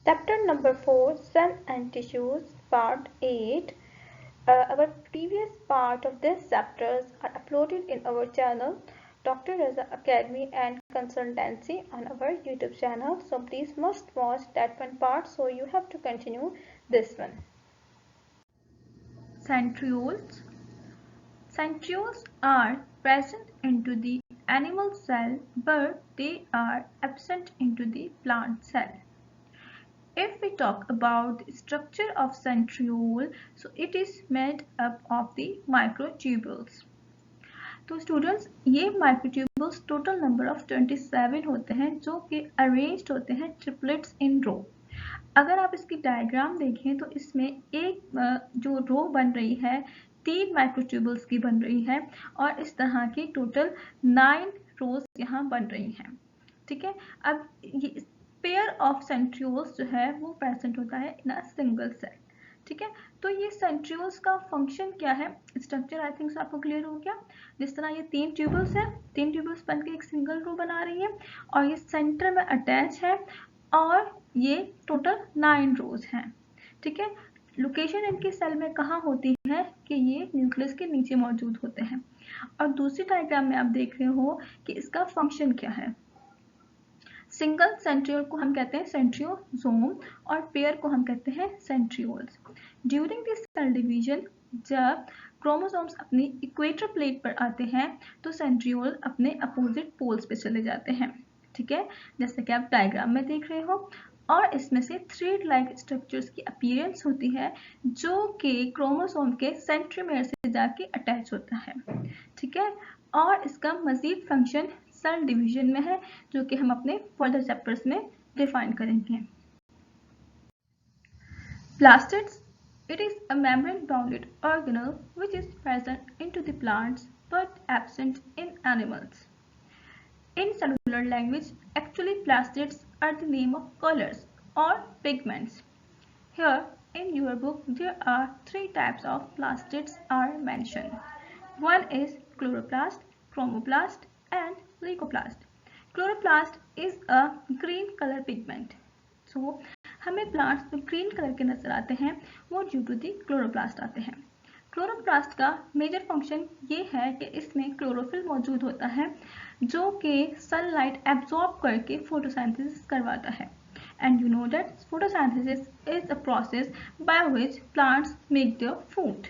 Chapter number 4, Cell and Tissues, Part 8. Our previous part of this chapters are uploaded in our channel Dr. Raza Academy and Consultancy on our YouTube channel. So please must watch that one part. So you have to continue this one. Centrioles. Centrioles are present into the animal cell, but they are absent into the plant cell. If we talk about the structure of centriole, so it is made up of the microtubules. तो students ये microtubules total number of 27 होते हैं जो कि arranged होते हैं triplets इन रो। अगर आप इसकी डायग्राम देखें तो इसमें एक जो रो बन रही है 3 माइक्रोट्यूबल्स की बन रही है और इस तरह की टोटल 9 रोज यहाँ बन रही हैं। ठीक है, अब ये पेयर ऑफ सेंट्रियोल्स जो है वो प्रेजेंट होता है इन अ सिंगल सेल। ठीक है, तो ये सेंट्रियोल्स का फंक्शन क्या है, स्ट्रक्चर आई थिंक आपको क्लियर हो गया। जिस तरह ये 3 ट्यूबल्स है, 3 ट्यूबल्स बन के एक सिंगल रो बना रही है और ये सेंटर में अटैच है और ये टोटल 9 रोज हैं। ठीक है, लोकेशन इनके सेल में कहाँ होती है कि ये न्यूक्लियस के नीचे मौजूद होते हैं। और दूसरी डायग्राम में आप देख रहे हो कि इसका फंक्शन क्या है। सिंगल सेंट्रियोल को हम कहते हैं सेंट्रियोसोम और पेयर को हम कहते हैं centrioles. During this cell division जब क्रोमोसोम्स अपनी इक्वेटर प्लेट पर आते हैं तो सेंट्रियोल अपने अपोजिट पोल्स पे चले जाते हैं। ठीक है, जैसे कि आप डायग्राम में देख रहे हो और इसमें से थ्रेड लाइक स्ट्रक्चर्स की अपीयरेंस होती है जो कि क्रोमोसोम के सेंट्रोमेयर से जाके अटैच होता है। ठीक है, और इसका मजीद फंक्शन सेल डिवीजन में है जो कि हम अपने फर्दर चैप्टर्स में डिफाइन करेंगे। Plastids. It is a membrane-bounded organelle which is present into the plants but absent in animals. In cellular language, actually plastids are the name of colors or pigments. Here in your book there are 3 types of plastids are mentioned. One is chloroplast, chromoplast and leucoplast. Chloroplast is a green color pigment. So हमें plants जो green colour के नजर आते हैं वो due to the chloroplast आते हैं। Chloroplast का मेजर फंक्शन ये है कि इसमें क्लोरोफिल मौजूद होता है जो कि सनलाइट एब्जॉर्ब करके फोटोसिंथेसिस करवाता है। And you know that photosynthesis is a process by which plants make their food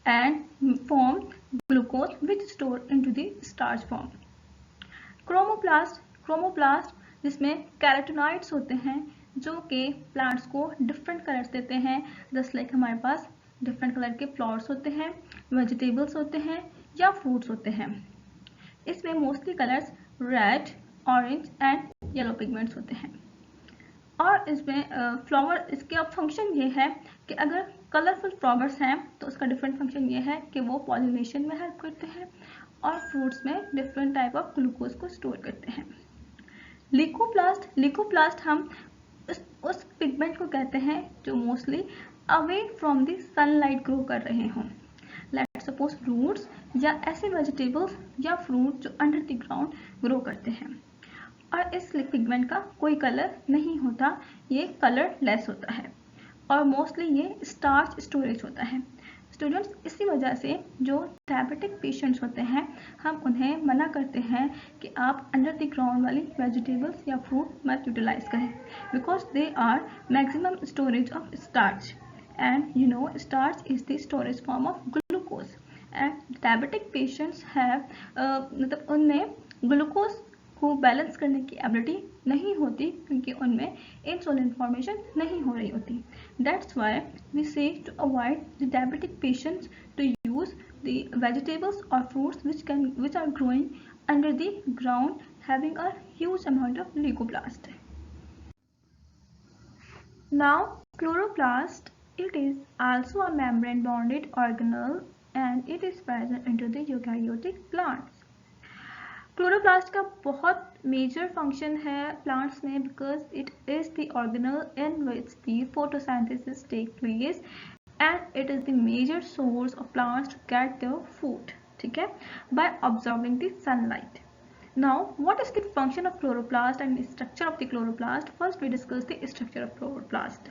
and form glucose which is stored into the starch form. Chromoplast जिसमें कैरोटीनॉइड्स होते हैं जो कि प्लांट्स को डिफरेंट कलर्स देते हैं। जस्ट लाइक हमारे पास different colour के फ्लावर्स होते हैं, वेजिटेबल्स होते हैं या फ्रूट्स होते हैं। इसमें mostly colours red, orange and yellow pigments होते हैं। और इसमें फ्लावर इसका फंक्शन ये है कि अगर कलरफुल फ्लावर्स हैं तो उसका डिफरेंट फंक्शन ये है कि वो पॉलिनेशन में हेल्प करते हैं और फ्रूट्स में डिफरेंट टाइप ऑफ ग्लूकोज को स्टोर करते हैं। लिकोप्लास्ट हम उस पिगमेंट को कहते हैं जो mostly away from the sunlight grow कर रहे हों। लेट्स सपोज फ्रूट्स या ऐसे वेजिटेबल्स या फ्रूट जो अंडर द ग्राउंड ग्रो करते हैं। और इस पिगमेंट का कोई कलर नहीं होता, ये कलर लेस होता है और मोस्टली ये स्टार्च स्टोरेज होता है। स्टूडेंट्स, इसी वजह से जो डायबिटिक पेशेंट्स होते हैं हम उन्हें मना करते हैं कि आप अंडर द ग्राउंड वाली वेजिटेबल्स या फ्रूट मत यूटिलाइज करें because they are maximum storage of starch and you know starch is the storage form of glucose and diabetic patients have मतलब उनमें ग्लूकोज को बैलेंस करने की एबिलिटी नहीं होती क्योंकि उनमें इंसुलिन फॉर्मेशन नहीं हो रही होती। That's why we say to avoid the diabetic patients to use the vegetables और fruits which are growing under the ground having a huge amount of leucoplast. Now chloroplast, it is also a membrane bonded organelle and it is present into the eukaryotic plants. Chloroplast का बहुत major function है plants में because it is the organelle in which the photosynthesis take place and it is the major source of plants to get their food. ठीक है, by observing the sunlight. Now, what is the function of chloroplast and structure of the chloroplast? First, we discuss the structure of chloroplast.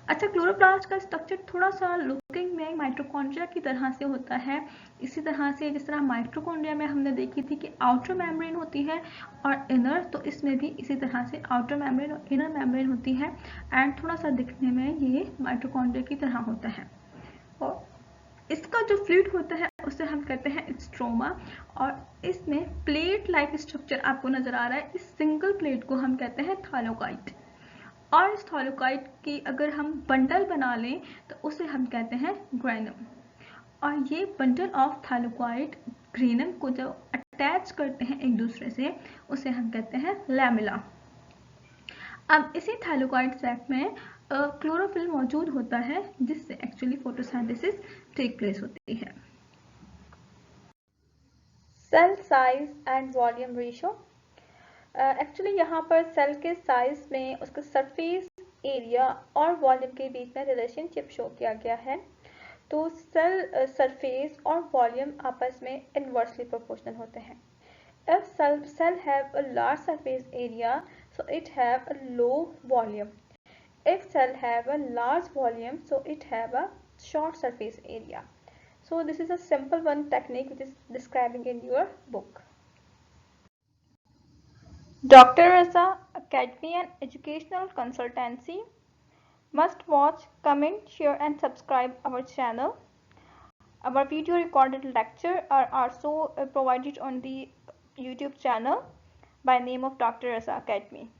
अच्छा, chloroplast का structure थोड़ा सा looking में mitochondria की तरह से होता है। इसी तरह से जिस तरह माइटोकॉन्ड्रिया में हमने देखी थी कि आउटर मेम्ब्रेन होती है और इनर, तो इसमें भी इसी तरह से आउटर मेम्ब्रेन और इनर मेम्ब्रेन होती है एंड थोड़ा सा दिखने में ये माइटोकॉन्ड्रिया की तरह होता है। और इसका जो फ्लूइड होता है उसे हम कहते हैं स्ट्रोमा, और इसमें प्लेट लाइक स्ट्रक्चर आपको नजर आ रहा है। इस सिंगल प्लेट को हम कहते हैं थालोकाइट, और इस थालोकाइट की अगर हम बंडल बना लें तो उसे हम कहते हैं ग्रेनम, और ये बंडल ऑफ थालोकाइट ग्रेनम को जो अटैच करते हैं एक दूसरे से उसे हम कहते हैं लैमेला। अब इसी थाइलोकाइड सैक में क्लोरोफिल मौजूद होता है जिससे एक्चुअली फोटोसिंथेसिस टेक प्लेस होती है। Cell size and volume ratio. Actually यहाँ पर सेल के साइज में उसके सरफेस एरिया और वॉल्यूम के बीच में रिलेशनशिप शो किया गया है। तो सेल सरफेस और वॉल्यूम आपस में इनवर्सली प्रोपोर्शनल होते हैं। If cell have a large surface area, so it have a low volume. If cell have a large volume, so it have a short surface area. So this is a simple one technique which is describing in your book. Dr. Raza Academy and Educational Consultancy. Must watch, comment, share and subscribe our channel. Our video recorded lecture are also provided on the YouTube channel by name of Dr. Raza Academy.